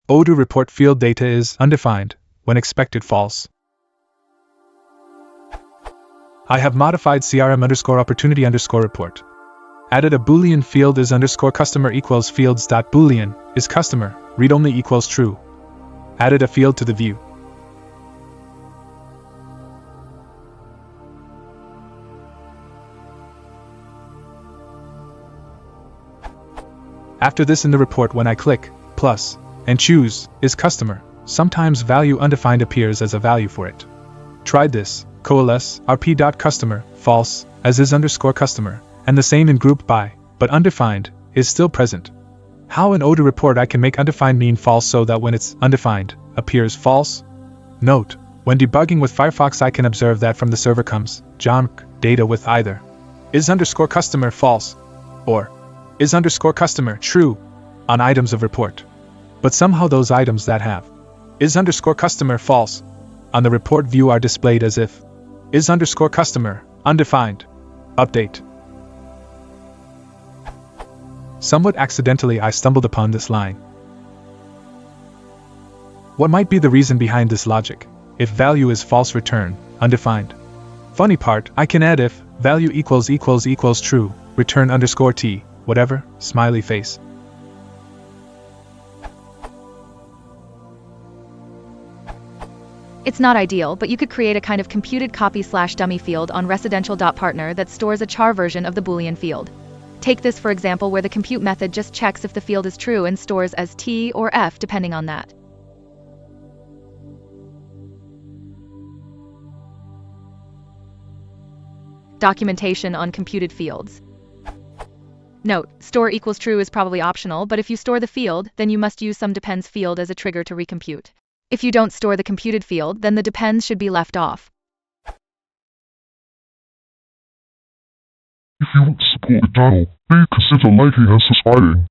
Odoo report field data is undefined, when expected false. I have modified CRM_opportunity_report. Added a Boolean field is _customer equals fields.boolean is customer, read only equals true. Added a field to the view. After this in the report, when I click plus and choose is customer, sometimes value undefined appears as a value for it. Tried this, coalesce rp.customer false as is _customer, and the same in group by, but undefined is still present. How in Odoo report I can make undefined mean false so that when it's undefined appears false? Note, when debugging with Firefox I can observe that from the server comes junk data with either is _customer false or is _customer true on items of report. But somehow those items that have is _customer false on the report view are displayed as if is _customer undefined. Update. Somewhat accidentally I stumbled upon this line. What might be the reason behind this logic? If value is false, return undefined. Funny part, I can add if value equals true, return _t, whatever, smiley face. It's not ideal, but you could create a kind of computed copy/dummy field on residential.partner that stores a char version of the Boolean field. Take this for example, where the compute method just checks if the field is true and stores as T or F depending on that. Documentation on computed fields. Note, store equals true is probably optional, but if you store the field, then you must use some depends field as a trigger to recompute. If you don't store the computed field, then the depends should be left off. If you want to support the channel, please consider liking and subscribing.